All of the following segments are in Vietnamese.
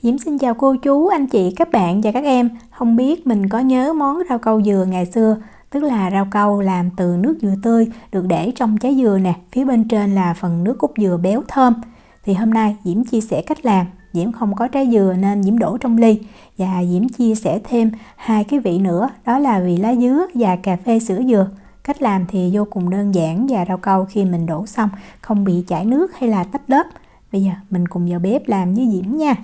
Diễm xin chào cô chú, anh chị, các bạn và các em. Không biết mình có nhớ món rau câu dừa ngày xưa, tức là rau câu làm từ nước dừa tươi được để trong trái dừa nè, phía bên trên là phần nước cốt dừa béo thơm. Thì hôm nay Diễm chia sẻ cách làm. Diễm không có trái dừa nên Diễm đổ trong ly, và Diễm chia sẻ thêm hai cái vị nữa, đó là vị lá dứa và cà phê sữa dừa. Cách làm thì vô cùng đơn giản, và rau câu khi mình đổ xong không bị chảy nước hay là tách lớp. Bây giờ mình cùng vào bếp làm với Diễm nha.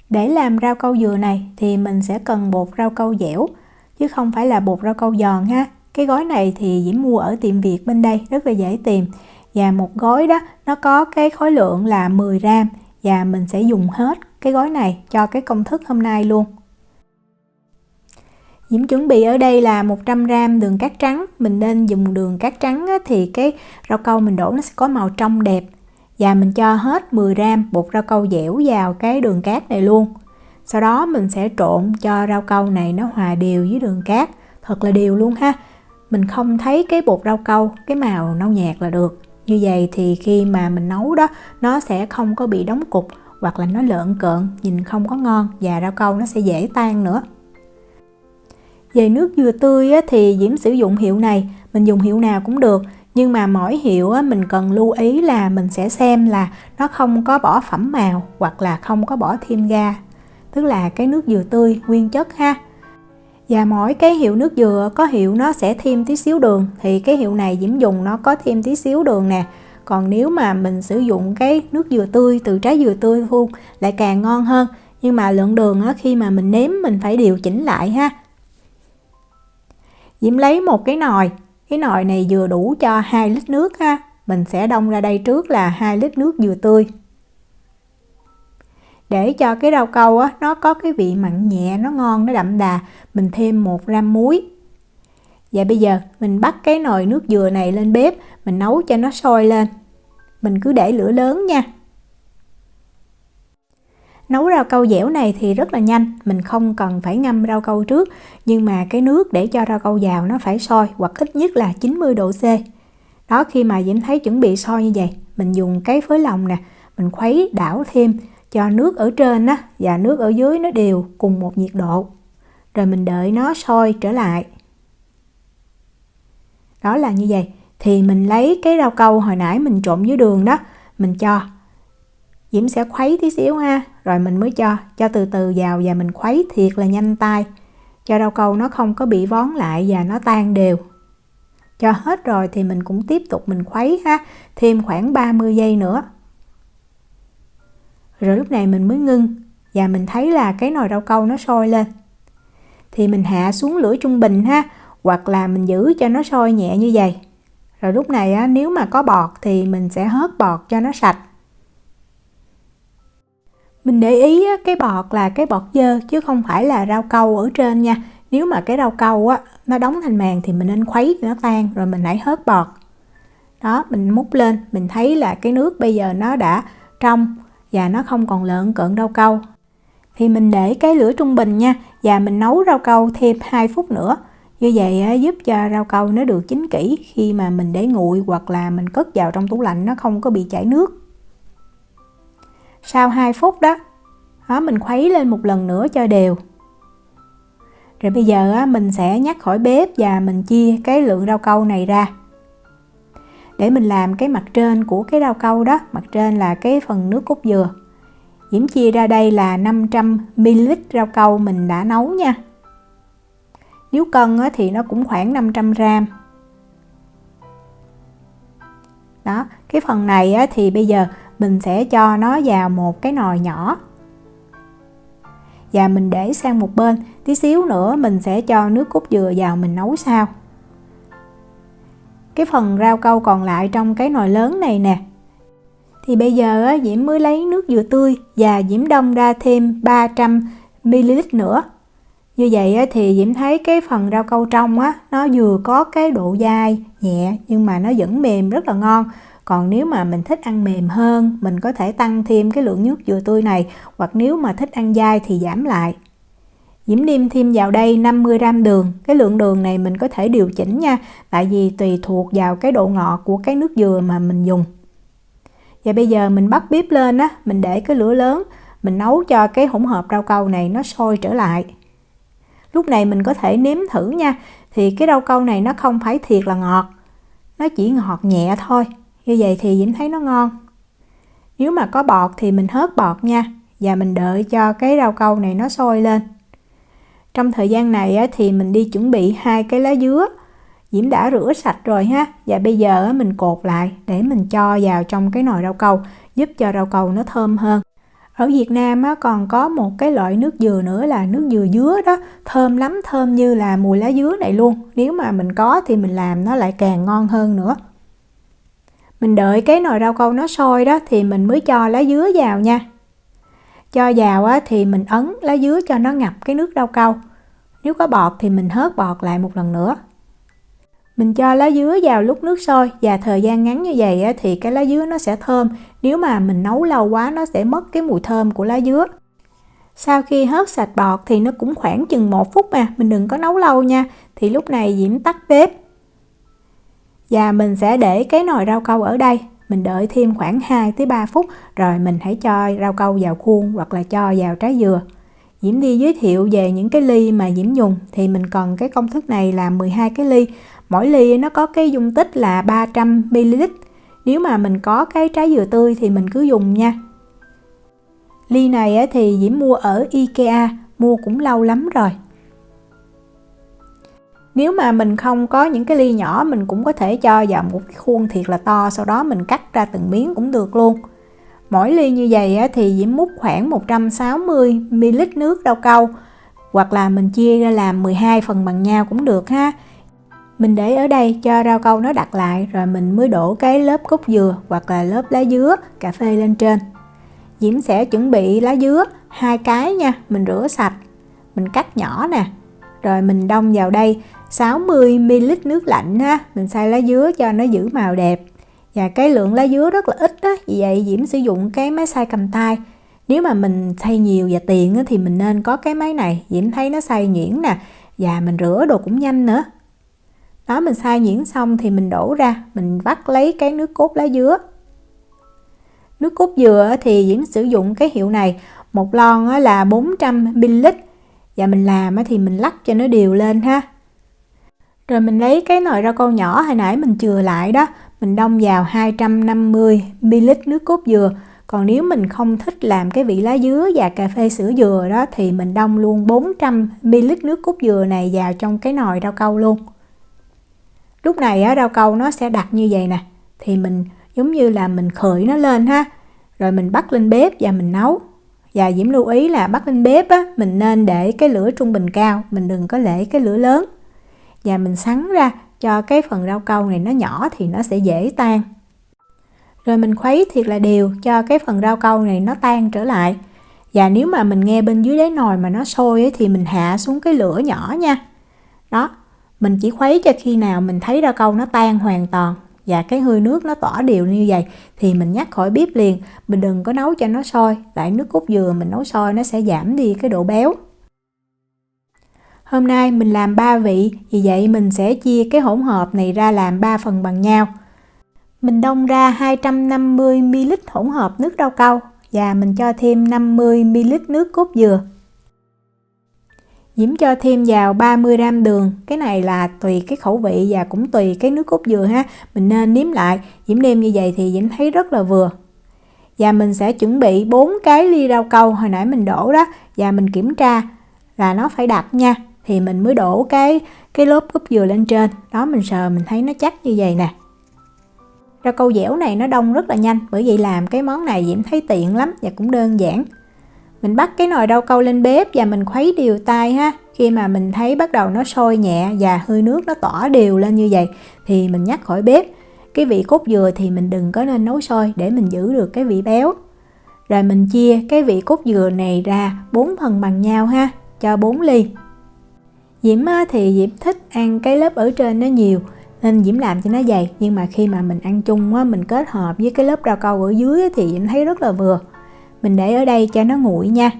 Để làm rau câu dừa này thì mình sẽ cần bột rau câu dẻo, chứ không phải là bột rau câu giòn ha. Cái gói này thì Diễm mua ở tiệm Việt bên đây, rất là dễ tìm. Và một gói đó nó có cái khối lượng là 10 gram, và mình sẽ dùng hết cái gói này cho cái công thức hôm nay luôn. Diễm chuẩn bị ở đây là 100 gram đường cát trắng. Mình nên dùng đường cát trắng thì cái rau câu mình đổ nó sẽ có màu trong đẹp. Và mình cho hết 10 gram bột rau câu dẻo vào cái đường cát này luôn. Sau đó mình sẽ trộn cho rau câu này nó hòa đều với đường cát, thật là đều luôn ha. Mình không thấy cái bột rau câu cái màu nâu nhạt là được. Như vậy thì khi mà mình nấu đó, nó sẽ không có bị đóng cục hoặc là nó lợn cợn, nhìn không có ngon, và rau câu nó sẽ dễ tan nữa. Về nước dừa tươi thì Diễm sử dụng hiệu này, mình dùng hiệu nào cũng được. Nhưng mà mỗi hiệu mình cần lưu ý là mình sẽ xem là nó không có bỏ phẩm màu hoặc là không có bỏ thêm ga, tức là cái nước dừa tươi nguyên chất ha. Và mỗi cái hiệu nước dừa có hiệu nó sẽ thêm tí xíu đường, thì cái hiệu này Diễm dùng nó có thêm tí xíu đường nè. Còn nếu mà mình sử dụng cái nước dừa tươi từ trái dừa tươi luôn lại càng ngon hơn. Nhưng mà lượng đường khi mà mình nếm mình phải điều chỉnh lại ha. Diễm lấy một cái nồi. Cái nồi này vừa đủ cho 2 lít nước ha. Mình sẽ đong ra đây trước là 2 lít nước dừa tươi. Để cho cái rau câu nó có cái vị mặn nhẹ, nó ngon, nó đậm đà, mình thêm 1 gram muối. Và bây giờ mình bắt cái nồi nước dừa này lên bếp, mình nấu cho nó sôi lên. Mình cứ để lửa lớn nha. Nấu rau câu dẻo này thì rất là nhanh, mình không cần phải ngâm rau câu trước, nhưng mà cái nước để cho rau câu vào nó phải sôi hoặc ít nhất là 90 độ C. Đó, khi mà Diễm thấy chuẩn bị sôi như vậy, mình dùng cái phới lòng nè, mình khuấy đảo thêm cho nước ở trên và nước ở dưới nó đều cùng một nhiệt độ. Rồi mình đợi nó sôi trở lại. Đó là như vậy. Thì mình lấy cái rau câu hồi nãy mình trộn với đường đó, mình cho. Diễm sẽ khuấy tí xíu ha, rồi mình mới cho từ từ vào, và mình khuấy thiệt là nhanh tay, cho rau câu nó không có bị vón lại và nó tan đều. Cho hết rồi thì mình cũng tiếp tục mình khuấy ha, thêm khoảng 30 giây nữa. Rồi lúc này mình mới ngưng, và mình thấy là cái nồi rau câu nó sôi lên. Thì mình hạ xuống lửa trung bình ha, hoặc là mình giữ cho nó sôi nhẹ như vậy. Rồi lúc này nếu mà có bọt thì mình sẽ hớt bọt cho nó sạch. Mình để ý cái bọt là cái bọt dơ chứ không phải là rau câu ở trên nha. Nếu mà cái rau câu nó đóng thành màng thì mình nên khuấy cho nó tan rồi mình hãy hớt bọt. Đó, mình múc lên, mình thấy là cái nước bây giờ nó đã trong và nó không còn lợn cợn rau câu. Thì mình để cái lửa trung bình nha, và mình nấu rau câu thêm 2 phút nữa. Như vậy giúp cho rau câu nó được chín kỹ, khi mà mình để nguội hoặc là mình cất vào trong tủ lạnh nó không có bị chảy nước. Sau 2 phút đó, mình khuấy lên một lần nữa cho đều. Rồi bây giờ mình sẽ nhắc khỏi bếp và mình chia cái lượng rau câu này ra. Để mình làm cái mặt trên của cái rau câu đó, mặt trên là cái phần nước cốt dừa. Diễm chia ra đây là 500ml rau câu mình đã nấu nha. Nếu cân thì nó cũng khoảng 500 gram. Đó, cái phần này thì bây giờ mình sẽ cho nó vào một cái nồi nhỏ. Và mình để sang một bên, tí xíu nữa mình sẽ cho nước cốt dừa vào mình nấu sau. Cái phần rau câu còn lại trong cái nồi lớn này nè. Thì bây giờ Diễm mới lấy nước dừa tươi và Diễm đong ra thêm 300ml nữa. Như vậy thì Diễm thấy cái phần rau câu trong nó vừa có cái độ dai nhẹ nhưng mà nó vẫn mềm rất là ngon. Còn nếu mà mình thích ăn mềm hơn, mình có thể tăng thêm cái lượng nước dừa tươi này, hoặc nếu mà thích ăn dai thì giảm lại. Diễm nêm thêm vào đây 50 gram đường. Cái lượng đường này mình có thể điều chỉnh nha, tại vì tùy thuộc vào cái độ ngọt của cái nước dừa mà mình dùng. Và bây giờ mình bắt bếp lên á, mình để cái lửa lớn, mình nấu cho cái hỗn hợp rau câu này nó sôi trở lại. Lúc này mình có thể nếm thử nha, thì cái rau câu này nó không phải thiệt là ngọt, nó chỉ ngọt nhẹ thôi, như vậy thì Diễm thấy nó ngon. Nếu mà có bọt thì mình hớt bọt nha, và mình đợi cho cái rau câu này nó sôi lên. Trong thời gian này á, thì mình đi chuẩn bị 2 cái lá dứa. Diễm đã rửa sạch rồi ha, và bây giờ á, mình cột lại để mình cho vào trong cái nồi rau câu, giúp cho rau câu nó thơm hơn. Ở Việt Nam á, còn có một cái loại nước dừa nữa là nước dừa dứa đó, thơm lắm, thơm như là mùi lá dứa này luôn. Nếu mà mình có thì mình làm nó lại càng ngon hơn nữa. Mình đợi cái nồi rau câu nó sôi đó thì mình mới cho lá dứa vào nha. Cho vào á, thì mình ấn lá dứa cho nó ngập cái nước rau câu. Nếu có bọt thì mình hớt bọt lại một lần nữa. Mình cho lá dứa vào lúc nước sôi, và thời gian ngắn như vậy á, thì cái lá dứa nó sẽ thơm. Nếu mà mình nấu lâu quá nó sẽ mất cái mùi thơm của lá dứa. Sau khi hớt sạch bọt thì nó cũng khoảng chừng 1 phút mình đừng có nấu lâu nha. Thì lúc này Diễm tắt bếp. Và mình sẽ để cái nồi rau câu ở đây. Mình đợi thêm khoảng 2-3 phút rồi mình hãy cho rau câu vào khuôn hoặc là cho vào trái dừa. Diễm đi giới thiệu về những cái ly mà Diễm dùng, thì mình cần cái công thức này là 12 cái ly. Mỗi ly nó có cái dung tích là 300ml. Nếu mà mình có cái trái dừa tươi thì mình cứ dùng nha. Ly này thì Diễm mua ở IKEA, mua cũng lâu lắm rồi. Nếu mà mình không có những cái ly nhỏ, mình cũng có thể cho vào một cái khuôn thiệt là to, sau đó mình cắt ra từng miếng cũng được luôn. Mỗi ly như vậy thì Diễm múc khoảng 160ml nước rau câu, hoặc là mình chia ra làm 12 phần bằng nhau cũng được ha. Mình để ở đây cho rau câu nó đặc lại, rồi mình mới đổ cái lớp cốt dừa hoặc là lớp lá dứa cà phê lên trên. Diễm sẽ chuẩn bị lá dứa 2 cái nha, mình rửa sạch, mình cắt nhỏ nè, rồi mình đông vào đây 60ml nước lạnh ha. Mình xay lá dứa cho nó giữ màu đẹp, và cái lượng lá dứa rất là ít đó, vì vậy Diễm sử dụng cái máy xay cầm tay. Nếu mà mình xay nhiều và tiện thì mình nên có cái máy này, Diễm thấy nó xay nhuyễn nè, và mình rửa đồ cũng nhanh nữa. Đó, mình xay nhuyễn xong thì mình đổ ra, mình vắt lấy cái nước cốt lá dứa. Nước cốt dừa thì Diễm sử dụng cái hiệu này, một lon là 400ml, và mình làm thì mình lắc cho nó đều lên ha. Rồi mình lấy cái nồi rau câu nhỏ hồi nãy mình chừa lại đó, mình đông vào 250ml nước cốt dừa. Còn nếu mình không thích làm cái vị lá dứa và cà phê sữa dừa đó thì mình đông luôn 400ml nước cốt dừa này vào trong cái nồi rau câu luôn. Lúc này rau câu nó sẽ đặc như vậy nè, thì mình giống như là mình khởi nó lên ha, rồi mình bắt lên bếp và mình nấu. Và Diễm lưu ý là bắt lên bếp mình nên để cái lửa trung bình cao, mình đừng có để cái lửa lớn. Và mình sắn ra cho cái phần rau câu này nó nhỏ thì nó sẽ dễ tan. Rồi mình khuấy thiệt là đều cho cái phần rau câu này nó tan trở lại. Và nếu mà mình nghe bên dưới đáy nồi mà nó sôi thì mình hạ xuống cái lửa nhỏ nha. Đó, mình chỉ khuấy cho khi nào mình thấy rau câu nó tan hoàn toàn và cái hơi nước nó tỏa đều như vậy thì mình nhắc khỏi bếp liền. Mình đừng có nấu cho nó sôi, tại nước cốt dừa mình nấu sôi nó sẽ giảm đi cái độ béo. Hôm nay mình làm 3 vị, vì vậy mình sẽ chia cái hỗn hợp này ra làm 3 phần bằng nhau. Mình đông ra 250ml hỗn hợp nước rau câu và mình cho thêm 50ml nước cốt dừa. Diễm cho thêm vào 30g đường, cái này là tùy cái khẩu vị và cũng tùy cái nước cốt dừa ha. Mình nên nếm lại, Diễm nêm như vậy thì Diễm thấy rất là vừa. Và mình sẽ chuẩn bị 4 cái ly rau câu hồi nãy mình đổ đó, và mình kiểm tra là nó phải đặc nha, thì mình mới đổ cái lớp cốt dừa lên trên. Đó, mình sờ mình thấy nó chắc như vậy nè. Rau câu dẻo này nó đông rất là nhanh, bởi vậy làm cái món này Diễm thấy tiện lắm và cũng đơn giản. Mình bắt cái nồi rau câu lên bếp và mình khuấy đều tay ha. Khi mà mình thấy bắt đầu nó sôi nhẹ và hơi nước nó tỏa đều lên như vậy thì mình nhắc khỏi bếp. Cái vị cốt dừa thì mình đừng có nên nấu sôi để mình giữ được cái vị béo. Rồi mình chia cái vị cốt dừa này ra 4 phần bằng nhau ha, cho 4 ly. Diễm thì Diễm thích ăn cái lớp ở trên nó nhiều nên Diễm làm cho nó dày, nhưng mà khi mà mình ăn chung mình kết hợp với cái lớp rau câu ở dưới thì Diễm thấy rất là vừa. Mình để ở đây cho nó nguội nha.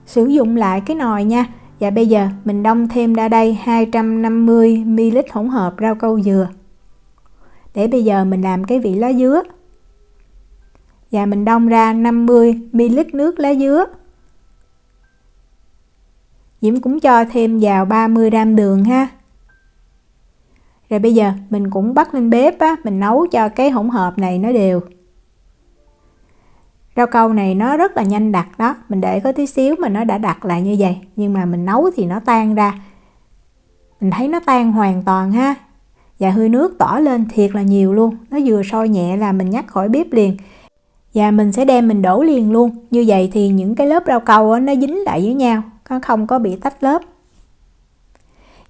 Sử dụng lại cái nồi nha. Và bây giờ mình đông thêm ra đây 250ml hỗn hợp rau câu dừa. Để bây giờ mình làm cái vị lá dứa. Và mình đông ra 50ml nước lá dứa. Diễm cũng cho thêm vào 30g đường ha. Rồi bây giờ mình cũng bắt lên bếp á, mình nấu cho cái hỗn hợp này nó đều. Rau câu này nó rất là nhanh đặc đó, mình để có tí xíu mà nó đã đặc lại như vậy, nhưng mà mình nấu thì nó tan ra. Mình thấy nó tan hoàn toàn ha. Và hơi nước tỏ lên thiệt là nhiều luôn, nó vừa sôi nhẹ là mình nhắc khỏi bếp liền. Và mình sẽ đem mình đổ liền luôn, như vậy thì những cái lớp rau câu á, nó dính lại với nhau, nó không có bị tách lớp.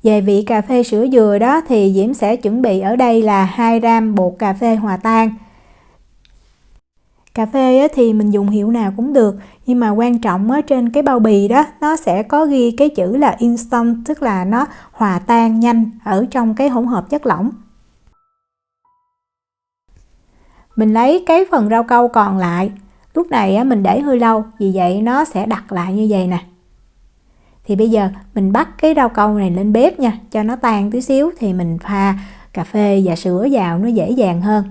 Về vị cà phê sữa dừa đó thì Diễm sẽ chuẩn bị ở đây là 2g bột cà phê hòa tan. Cà phê thì mình dùng hiệu nào cũng được, nhưng mà quan trọng trên cái bao bì đó nó sẽ có ghi cái chữ là instant, tức là nó hòa tan nhanh ở trong cái hỗn hợp chất lỏng. Mình lấy cái phần rau câu còn lại, lúc này mình để hơi lâu, vì vậy nó sẽ đặc lại như vậy nè. Thì bây giờ mình bắt cái rau câu này lên bếp nha, cho nó tan tí xíu thì mình pha cà phê và sữa vào nó dễ dàng hơn.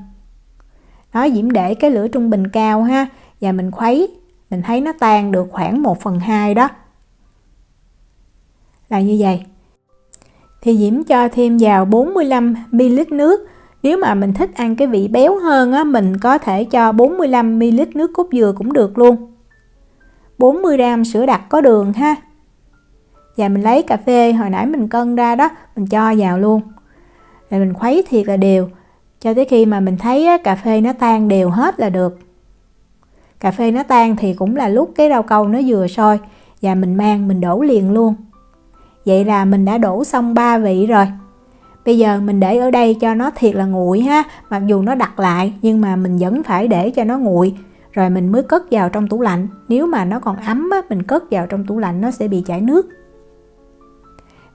Đó, Diễm để cái lửa trung bình cao ha, và mình khuấy, mình thấy nó tan được khoảng 1/2 đó. Là như vậy. Thì Diễm cho thêm vào 45ml nước. Nếu mà mình thích ăn cái vị béo hơn á, mình có thể cho 45ml nước cốt dừa cũng được luôn. 40g sữa đặc có đường ha. Và mình lấy cà phê hồi nãy mình cân ra đó, mình cho vào luôn. Rồi mình khuấy thiệt là đều, cho tới khi mà mình thấy cà phê nó tan đều hết là được. Cà phê nó tan thì cũng là lúc cái rau câu nó vừa sôi, và mình mang mình đổ liền luôn. Vậy là mình đã đổ xong 3 vị rồi. Bây giờ mình để ở đây cho nó thiệt là nguội ha, mặc dù nó đặc lại nhưng mà mình vẫn phải để cho nó nguội, rồi mình mới cất vào trong tủ lạnh. Nếu mà nó còn ấm á, mình cất vào trong tủ lạnh nó sẽ bị chảy nước.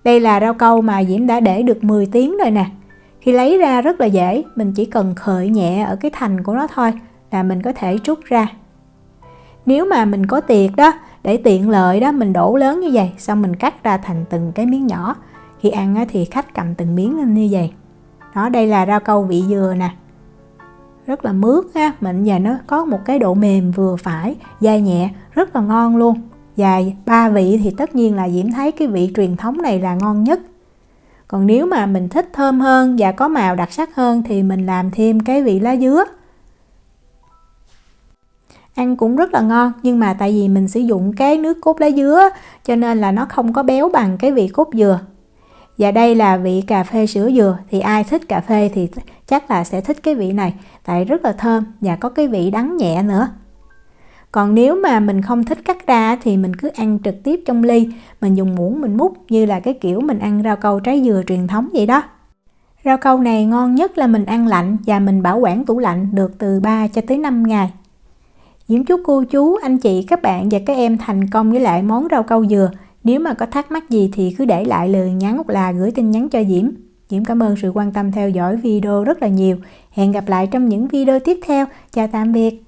Đây là rau câu mà Diễm đã để được 10 tiếng rồi nè. Khi lấy ra rất là dễ, mình chỉ cần khơi nhẹ ở cái thành của nó thôi là mình có thể trút ra. Nếu mà mình có tiệc đó, để tiện lợi đó, mình đổ lớn như vậy, xong mình cắt ra thành từng cái miếng nhỏ. Khi ăn thì khách cầm từng miếng lên như vậy. Đó, đây là rau câu vị dừa nè. Rất là mướt ha, mịn và nó có một cái độ mềm vừa phải, dai nhẹ, rất là ngon luôn. Và 3 vị thì tất nhiên là Diễm thấy cái vị truyền thống này là ngon nhất. Còn nếu mà mình thích thơm hơn và có màu đặc sắc hơn thì mình làm thêm cái vị lá dứa. Ăn cũng rất là ngon, nhưng mà tại vì mình sử dụng cái nước cốt lá dứa cho nên là nó không có béo bằng cái vị cốt dừa. Và đây là vị cà phê sữa dừa, thì ai thích cà phê thì chắc là sẽ thích cái vị này, tại rất là thơm và có cái vị đắng nhẹ nữa. Còn nếu mà mình không thích cắt ra thì mình cứ ăn trực tiếp trong ly, mình dùng muỗng mình múc như là cái kiểu mình ăn rau câu trái dừa truyền thống vậy đó. Rau câu này ngon nhất là mình ăn lạnh và mình bảo quản tủ lạnh được từ 3 cho tới 5 ngày. Diễm chúc cô chú, anh chị, các bạn và các em thành công với lại món rau câu dừa. Nếu mà có thắc mắc gì thì cứ để lại lời nhắn hoặc là gửi tin nhắn cho Diễm. Diễm cảm ơn sự quan tâm theo dõi video rất là nhiều. Hẹn gặp lại trong những video tiếp theo. Chào tạm biệt.